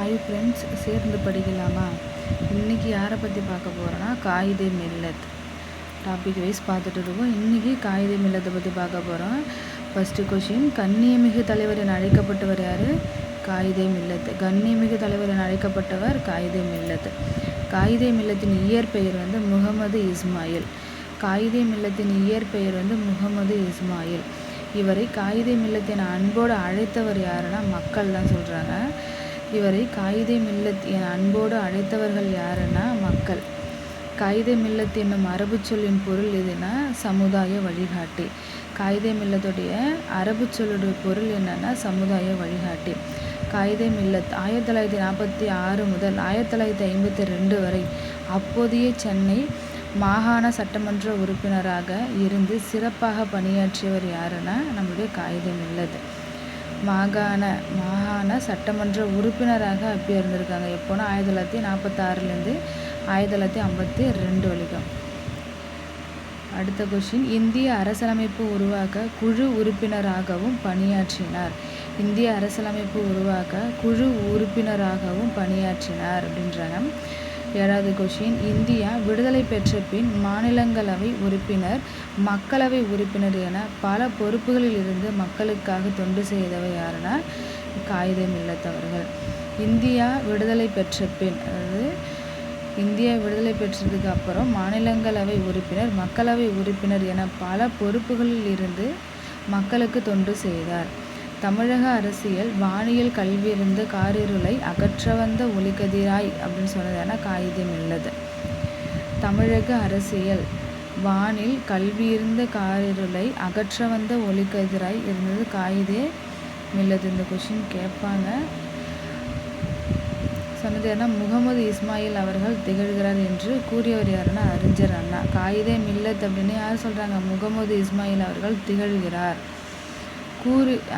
Hi friends, சேர்ந்து படிக்கலாமா? இன்றைக்கி யாரை பற்றி பார்க்க போகிறோன்னா காயிதே மில்லத். டாபிக் வைஸ் பார்த்துட்டு இருக்கோம். இன்றைக்கி காயிதே மில்லத்தை பற்றி பார்க்க போகிறோம். ஃபஸ்ட்டு கொஷின், கண்ணியமிகு தலைவர் என அழைக்கப்பட்டவர் யார்? காயிதே மில்லத். கண்ணியமிகு தலைவர் என அழைக்கப்பட்டவர் காயிதே மில்லத். காயிதே மில்லத்தின் இயற்பெயர் முகமது இஸ்மாயில். காயிதே மில்லத்தின் இயற்பெயர் முகமது இஸ்மாயில். இவரை காயிதே மில்லத் என அன்போடு அழைத்தவர் யாருன்னா மக்கள் தான் சொல்கிறாங்க. இவரை காயிதே மில்லத் என அன்போடு அழைத்தவர்கள் யாருன்னா மக்கள். காயிதே மில்லத் என்னும் அரபு சொல்லின் பொருள் எதுனா சமுதாய வழிகாட்டி. காயிதே மில்லத்துடைய அரபு சொல்லுடைய பொருள் என்னன்னா சமுதாய வழிகாட்டி. காயிதே மில்லத் 1946 முதல் 1952 வரை அப்போதைய சென்னை மாகாண சட்டமன்ற உறுப்பினராக இருந்து சிறப்பாக பணியாற்றியவர் யாருன்னா நம்முடைய காயிதே மில்லத். மாகாண சட்டமன்ற உறுப்பினராக அப்போ இருந்திருக்காங்க. எப்போனா 1946 1952 வரைக்கும். அடுத்த கொஷின், இந்திய அரசியலமைப்பு உருவாக்க குழு உறுப்பினராகவும் பணியாற்றினார். இந்திய அரசியலமைப்பு உருவாக்க குழு உறுப்பினராகவும் பணியாற்றினார் அப்படின்றாங்க. 7வது கொஷின், இந்தியா விடுதலை பெற்ற பின் மாநிலங்களவை உறுப்பினர், மக்களவை உறுப்பினர் என பல பொறுப்புகளில் இருந்து மக்களுக்காக தொண்டு செய்தவர் யாருன்னா காயிதே மில்லத் அவர்கள். இந்தியா விடுதலை பெற்ற பின், அதாவது இந்தியா விடுதலை பெற்றதுக்கு அப்புறம் மாநிலங்களவை உறுப்பினர், மக்களவை உறுப்பினர் என பல பொறுப்புகளில் இருந்து மக்களுக்கு தொண்டு செய்தார். தமிழக அரசியல் வானியல் கல்வியிருந்த காரிருளை அகற்றவந்த ஒளிக்கதிராய் அப்படின்னு சொன்னதுன்னா காயிதே மில்லத். தமிழக அரசியல் வானில் கல்வியிருந்த காரிருளை அகற்றவந்த ஒளிக்கதிராய் இருந்தது காயிதே மில்லத். இந்த கொஷின் கேட்பாங்க. சொன்னது யாருன்னா முகமது இஸ்மாயில் அவர்கள் திகழ்கிறார் என்று கூறியவர் யாருன்னா அறிஞர் அண்ணா. காயிதே மில்லத் அப்படின்னு யார் சொல்கிறாங்க? முகமது இஸ்மாயில் அவர்கள் திகழ்கிறார்.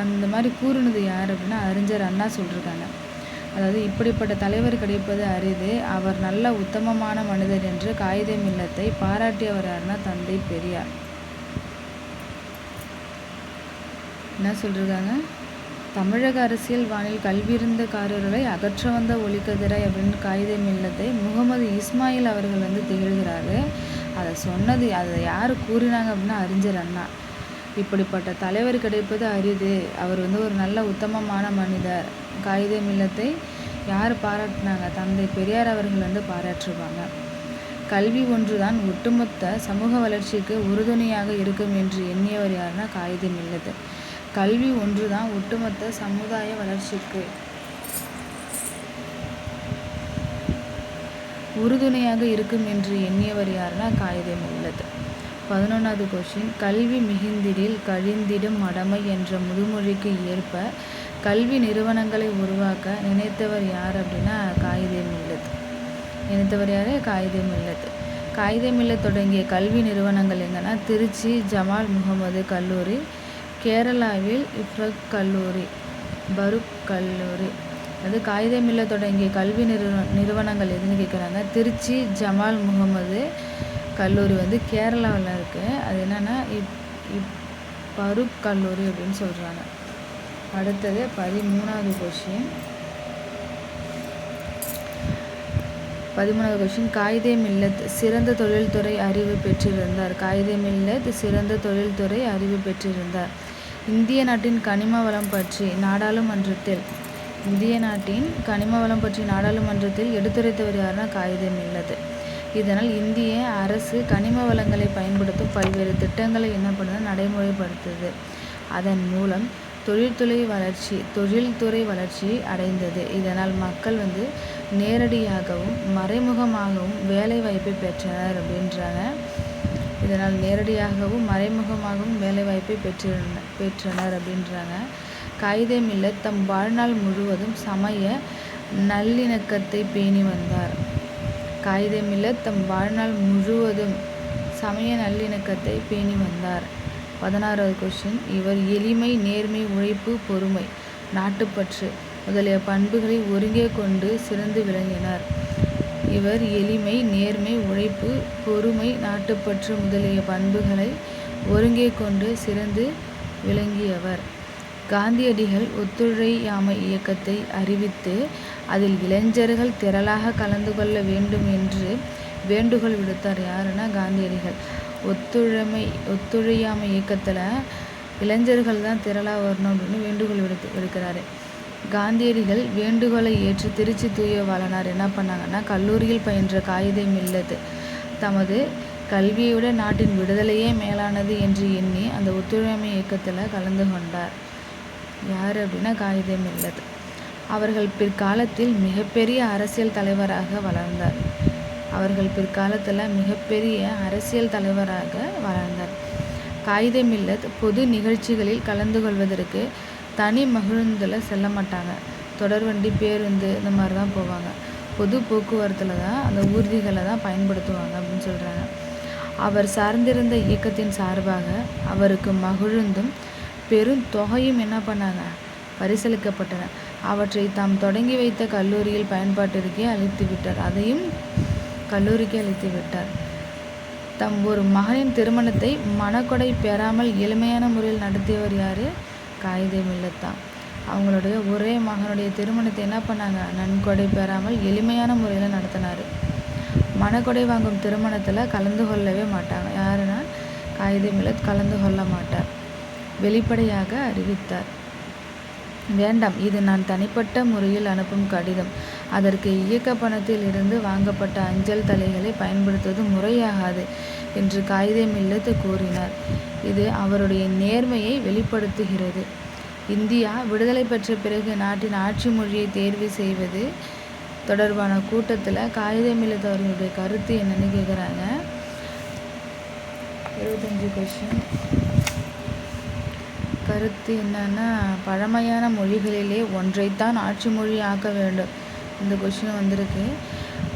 அந்த மாதிரி கூறுனது யார் அப்படின்னா அறிஞர் அண்ணா சொல்லியிருக்காங்க. அதாவது இப்படிப்பட்ட தலைவர் கிடைப்பது அரிது, அவர் நல்ல உத்தமமான மனிதர் என்று காயிதே மில்லத்தை பாராட்டியவர் யாருன்னா தந்தை பெரியார். என்ன சொல்லியிருக்காங்க? தமிழக அரசியல் வானில் கல்வியிருந்த காரிருளை அகற்ற வந்த ஒளிக்கதிராய் அப்படின்னு காயிதே மில்லத்தை முகமது இஸ்மாயில் அவர்கள் திகழ்கிறாரு. அதை யார் கூறினாங்க அப்படின்னா அறிஞர் அண்ணா. இப்படிப்பட்ட தலைவர் கிடைப்பது அரிது, அவர் ஒரு நல்ல உத்தமமான மனிதர். காயிதே மில்லத்தை யார் பாராட்டினாங்க? தந்தை பெரியார் அவர்கள் பாராட்டுவாங்க. கல்வி ஒன்றுதான் ஒட்டுமொத்த சமூக வளர்ச்சிக்கு உறுதுணையாக இருக்கும் என்று எண்ணியவர் யாருன்னா காயிதே மில்லத். கல்வி ஒன்றுதான் ஒட்டுமொத்த சமுதாய வளர்ச்சிக்கு உறுதுணையாக இருக்கும் என்று எண்ணியவர் யாருன்னா காயிதே மில்லத். 11வது கொஷின், கல்வி மிகுந்திடில் கழிந்திடும் மடமை என்ற முதுமொழிக்கு ஏற்ப கல்வி நிறுவனங்களை உருவாக்க நினைத்தவர் யார் அப்படின்னா காயிதே மில்லத். நினைத்தவர் யார்? காயிதே மில்லத். காயிதே மில்லத் தொடங்கிய கல்வி நிறுவனங்கள் எங்கன்னா திருச்சி ஜமால் முகமது கல்லூரி, கேரளாவில் இஃப்ரக் கல்லூரி, பரூக் கல்லூரி. அது காயிதே மில்லத் தொடங்கிய கல்வி நிறுவனங்கள் எதுன்னு கேட்குறாங்க. திருச்சி ஜமால் முகமது கல்லூரி கேரளாவில் இருக்குது. அது என்னென்னா பரூக் கல்லூரி அப்படின்னு சொல்கிறாங்க. அடுத்தது 13வது கொஷின். 13வது கொஷின், காயிதே மில்லத் சிறந்த தொழில்துறை அறிவு பெற்றிருந்தார். காயிதே மில்லத் சிறந்த தொழில்துறை அறிவு பெற்றிருந்தார். இந்திய நாட்டின் கனிம வளம் பற்றி நாடாளுமன்றத்தில் எடுத்துரைத்தவர் யாருன்னா காயிதே மில்லத். இதனால் இந்திய அரசு கனிம வளங்களை பயன்படுத்தும் பல்வேறு திட்டங்களை நடைமுறைப்படுத்துது. அதன் மூலம் தொழில்துறை வளர்ச்சி அடைந்தது. இதனால் மக்கள் நேரடியாகவும் மறைமுகமாகவும் வேலை வாய்ப்பை பெற்றனர் அப்படின்றாங்க. இதனால் நேரடியாகவும் மறைமுகமாகவும் வேலை வாய்ப்பை பெற்றனர் அப்படின்றாங்க. காயிதே மில்லத் தம் வாழ்நாள் முழுவதும் சமய நல்லிணக்கத்தை பேணி வந்தார். காயிதே மில்லத் தம் வாழ்நாள் முழுவதும் சமய நல்லிணக்கத்தை பேணி வந்தார். 16வது கொஷின், இவர் எளிமை, நேர்மை, உழைப்பு, பொறுமை, நாட்டுப்பற்று முதலிய பண்புகளை ஒருங்கே கொண்டு சிறந்து விளங்கினார். இவர் எளிமை, நேர்மை, உழைப்பு, பொறுமை, நாட்டுப்பற்று முதலிய பண்புகளை ஒருங்கே கொண்டு சிறந்து விளங்கியவர். காந்தியடிகள் ஒத்துழையாமை இயக்கத்தை அறிவித்து அதில் இளைஞர்கள் திரளாக கலந்து கொள்ள வேண்டும் என்று வேண்டுகோள் விடுத்தார். யாருன்னா காந்தியடிகள். ஒத்துழையாமை இயக்கத்தில் இளைஞர்கள் தான் திரளாக வரணும் அப்படின்னு வேண்டுகோள் விடுக்கிறாரு. காந்தியடிகள் வேண்டுகோளை ஏற்று திருச்சி தூய வாழனார் என்ன பண்ணாங்கன்னா, கல்லூரியில் பயின்ற காயிதே மில்லத் தமது கல்வியை விட நாட்டின் விடுதலையே மேலானது என்று எண்ணி அந்த ஒத்துழையாமை இயக்கத்தில் கலந்து கொண்டார். யார் அப்படின்னா காயிதே மில்லத். அவர்கள் பிற்காலத்தில் மிகப்பெரிய அரசியல் தலைவராக வளர்ந்தார். காயிதே மில்லத் பொது நிகழ்ச்சிகளில் கலந்து கொள்வதற்கு தனி மகிழுந்தில் செல்ல மாட்டாங்க. தொடர்வண்டி, பேருந்து இந்த மாதிரி தான் போவாங்க. பொது போக்குவரத்தில் தான் அந்த ஊர்திகளை தான் பயன்படுத்துவாங்க அப்படின்னு சொல்கிறாங்க. அவர் சார்ந்திருந்த இயக்கத்தின் சார்பாக அவருக்கு மகிழுந்தும் பெரும் தொகையும் என்ன பண்ணாங்க, பரிசளிக்கப்பட்டன. அவற்றை தாம் தொடங்கி வைத்த கல்லூரியில் பயன்பாட்டிற்கே அளித்து விட்டார். அதையும் கல்லூரிக்கு அளித்து விட்டார். தம் ஒரு மகனின் திருமணத்தை மணக்கொடை பெறாமல் எளிமையான முறையில் நடத்தியவர் யார்? காயிதே மில்லத் தான். அவங்களுடைய ஒரே மகனுடைய திருமணத்தை என்ன பண்ணாங்க, நன்கொடை பெறாமல் எளிமையான முறையில் நடத்தினார். மணக்கொடை வாங்கும் திருமணத்தில் கலந்து கொள்ளவே மாட்டாங்க. யாருன்னா காயிதே மில்லத் கலந்து கொள்ள மாட்டார். வெளிப்படையாக அறிவித்தார், வேண்டாம், இது நான் தனிப்பட்ட முறையில் அனுப்பும் கடிதம். அதற்கு இயக்க பணத்தில் இருந்து வாங்கப்பட்ட அஞ்சல் தலைகளை பயன்படுத்துவது முறையாகாது என்று காயிதே மில்லத் கூறினார். இது அவருடைய நேர்மையை வெளிப்படுத்துகிறது. இந்தியா விடுதலை பெற்ற பிறகு நாட்டின் ஆட்சி மொழியை தேர்வு செய்வது தொடர்பான கூட்டத்தில் காயிதே மில்லத் அவர்களுடைய கருத்து என்னன்னு கேட்குறாங்க. 25 கொஸ்டின். கருத்து என்னன்னா, பழமையான மொழிகளிலே ஒன்றைத்தான் ஆட்சி மொழி ஆக்க வேண்டும். இந்த கொஸ்டின் வந்திருக்கு.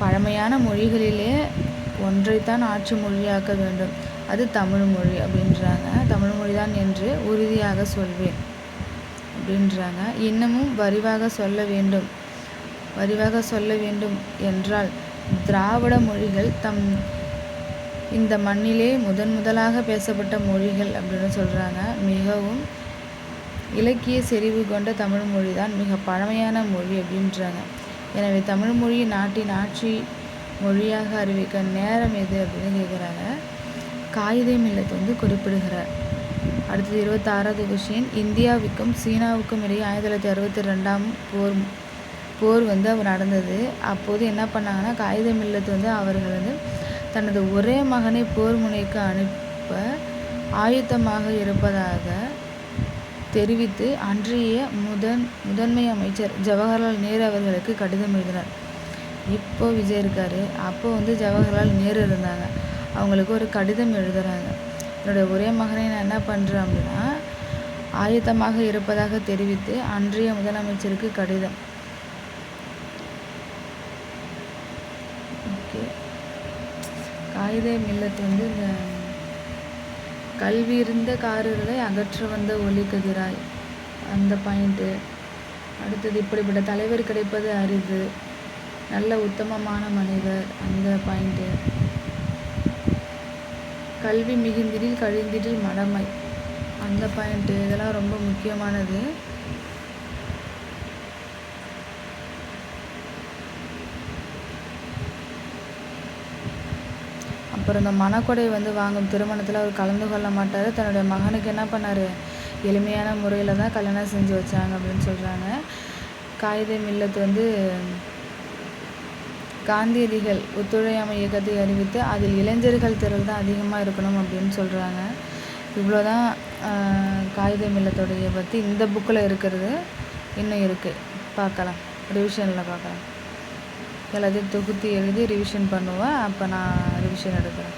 பழமையான மொழிகளிலே ஒன்றைத்தான் ஆட்சி மொழியாக்க வேண்டும், அது தமிழ் மொழி அப்படின்றாங்க. தமிழ் மொழி தான் என்று உறுதியாக சொல்வேன் அப்படின்றாங்க. இன்னமும் விரிவாக சொல்ல வேண்டும் என்றால் திராவிட மொழிகள் இந்த மண்ணிலே முதலாக பேசப்பட்ட மொழிகள் அப்படின்னு சொல்கிறாங்க. மிகவும் இலக்கிய செறிவு கொண்ட தமிழ் மொழி தான் மிக பழமையான மொழி அப்படின்றாங்க. எனவே தமிழ் மொழி நாட்டின் ஆட்சி மொழியாக அறிவிக்க நேரம் எது அப்படின்னு கேட்குறாங்க. காயிதே மில்லத் குறிப்பிடுகிறார். அடுத்தது 26வது கொஸ்டின். இந்தியாவுக்கும் சீனாவுக்கும் இடையே 1962 போர் அவர் நடந்தது. அப்போது என்ன பண்ணாங்கன்னா, காயிதே மில்லத் அவர்கள் தனது ஒரே மகனை போர் முனைக்கு அனுப்ப ஆயத்தமாக இருப்பதாக தெரிவித்து அன்றைய முதன்மை அமைச்சர் ஜவஹர்லால் நேரு அவர்களுக்கு கடிதம் எழுதினார். இப்போ விஜய் இருக்காரு, அப்போ ஜவஹர்லால் நேரு இருந்தாங்க. அவங்களுக்கு ஒரு கடிதம் எழுதுகிறாங்க. என்னுடைய ஒரே மகனை நான் என்ன பண்ணுறேன் அப்படின்னா, ஆயத்தமாக இருப்பதாக தெரிவித்து அன்றைய முதலமைச்சருக்கு கடிதம். ஓகே. காயிதே மில்லத் இந்த கல்வி இருந்த காரர்களை அகற்ற வந்த ஒளிக்கதிராய், அந்த பாயிண்ட்டு. அடுத்தது இப்படிப்பட்ட தலைவர் கிடைப்பது அரிது, நல்ல உத்தமமான மனிதர், அந்த பாயிண்ட்டு. கல்வி மிகுந்திடில் கழிந்திடில் மடமை, அந்த பாயிண்ட்டு. இதெல்லாம் ரொம்ப முக்கியமானது. அப்புறம் இந்த மணக்கொடை வாங்கும் திருமணத்தில் அவர் கலந்து கொள்ள மாட்டார். தன்னுடைய மகனுக்கு என்ன பண்ணார், எளிமையான முறையில் தான் கல்யாணம் செஞ்சு வச்சாங்க அப்படின்னு சொல்கிறாங்க. காயிதே மில்லத் காந்தியடிகள் ஒத்துழையாமை இயக்கத்தை அறிவித்து அதில் இளைஞர்கள் திரள் தான் அதிகமாக இருக்கணும் அப்படின்னு சொல்கிறாங்க. இவ்வளோதான் காயிதே மில்லத்தோடைய பற்றி இந்த புக்கில் இருக்கிறது. இன்னும் இருக்குது, பார்க்கலாம், ரிவிஷனில் பார்க்கலாம். எல்லாத்தையும் தொகுத்து எழுதி ரிவிஷன் பண்ணுவேன். அப்போ நான் ரிவிஷன் எடுக்கிறேன்.